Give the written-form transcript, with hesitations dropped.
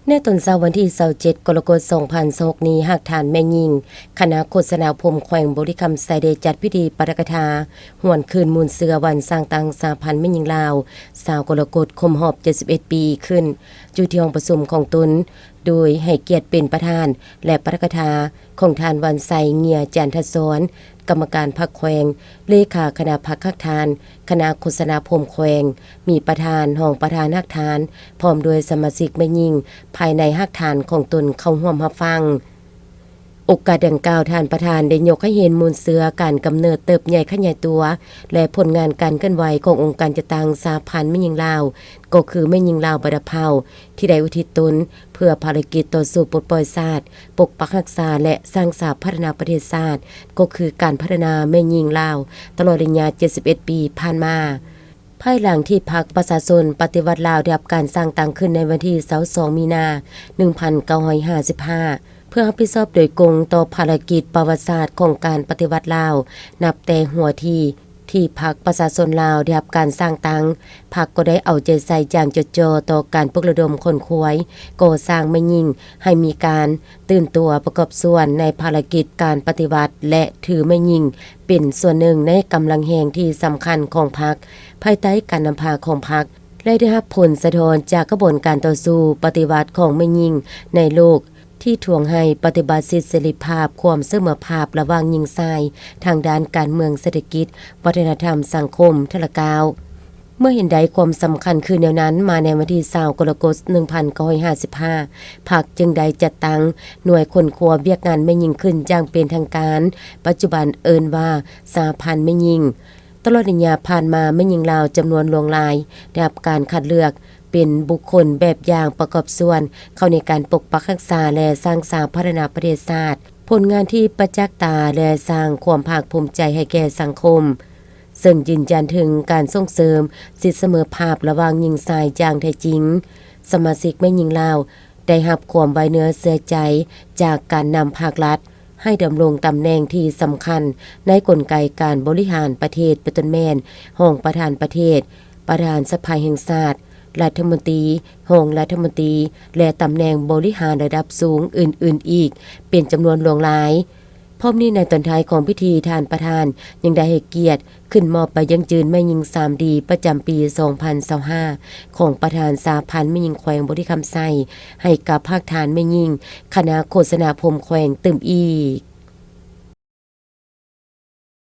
ในตอนเช้าวันที่27กรกฎาคม2026นี้หากฐานแม่ยิงคณะโฆษณาพรมแขวงบริคำไซเดจัดพิธีปาฐกถาหวนคืนมูลเสือวันสร้างตังสาพันธ์แม่ยิงลาว20กรกฎาคมครบ71ปีขึ้นอยู่ที่ห้องประชุมของตนโดยให้เกียรติเป็นประธานและปาฐกถาของทานวันไซเงียจันทศรกรรมการพรรคแขวงเลขาคณะพรรคคักทานคณะโฆษณาพรมแขวงมีประธานห้องประธานฮักฐานพร้อมด้วยสมาชิกแม่ยิงภายในฮักฐานของตนเข้าร่วมรับฟังโอกาสดังกล่าวท่านประธานได้ยกให้เห็นมูลเสือการกำเนิดเติบใหญ่ขยายตัวและผลงานการเคลื่อนไหวขององค์การจัดตั้งสหพันธ์แม่ยิงลาวก็คือแม่ยิงลาวบดเผาที่ได้อุทิศตนเพื่อภารกิจต่อสู้ปลดปล่อยชาติปกปักรักษาและสร้างสาพัฒนาประเทศชาติก็คือการพัฒนาแม่ยิงลาวตลอดระยะ71ปีผ่านมาภายหลังที่พรรคประชาชนปฏิวัติลาวได้รับการสร้างตั้งขึ้นในวันที่22มีนา1955เพื่อรับผิดชอบโดยกงต่อภารกิจประวัติศาสตร์ของการปฏิวัติลาวนับแต่หัวที่พรรคประชาชนลาวได้รับการสร้างตั้งพรรคก็ได้เอาใจใส่อย่างจดจ่อต่อการปลุกระดมคนขวยก่อสร้างไม่ยิ่งให้มีการตื่นตัวประกอบส่วนในภารกิจการปฏิวัติและถือไม่ยิ่งเป็นส่วนหนึ่งในกำลังแห่งที่สำคัญของพรรคภายใต้การนำพาของพรรคและได้รับผลสะท้อนจากกระบวนการต่อสู้ปฏิวัติของไม่ยิ่งในโลกที่ทวงให้ปฏิบัติสิทธิเสรีภาพความเสมอภาพระหว่างหญิงชายทางด้านการเมืองเศรษฐกิจวัฒนธรรมสังคมทละกาวเมื่อเห็นได้ความสำคัญคือแนวนั้นมาในวันที่20กรกฎาคม1955พรรคจึงได้จัดตั้งหน่วยคนครัวเวียกงานไม่ยิ่งขึ้นอย่างเป็นทางการปัจจุบันเอิ้นว่าสหพันธ์ไม่ยิ่งตลอดระยะผ่านมาไม่ยิ่งลาวจำนวนหลวงหลายได้รับการคัดเลือกเป็นบุคคลแบบอย่างประกอบส่วนเข้าในการปกปักรักษาและสร้างสาพัฒนาประเทศชาติผลงานที่ประจักษ์ตาและสร้างความภาคภูมิใจให้แก่สังคมซึ่งยืนยันถึงการส่งเสริมสิทธิเสมอภาพระหว่างหญิงชายอย่างแท้จริงสมาชิกแม่หญิงลาวได้รับความไว้เนื้อเชื่อใจจากการนำภาครัฐให้ดำรงตำแหน่งที่สำคัญในกลไกการบริหารประเทศเป็นต้นแม่นห้องประธานประเทศประธานสภาแห่งชาติรัฐมนตรีห้องรัฐมนตรีและตำแหน่งบริหารระดับสูงอื่นๆอีกเป็นจำนวนหลวงหลายพร้อมนี้ในตอนท้ายของพิธีทานประธานยังได้ให้เกียรติขึ้นมอบใบยังยืนแม่ยิง3ดีประจำปี2025ของประธานสาพันธ์แม่ยิงแขวงบริคำไซให้กับภาคฐานแม่ยิงคณะโฆษณาพรมแขวงตึมอีก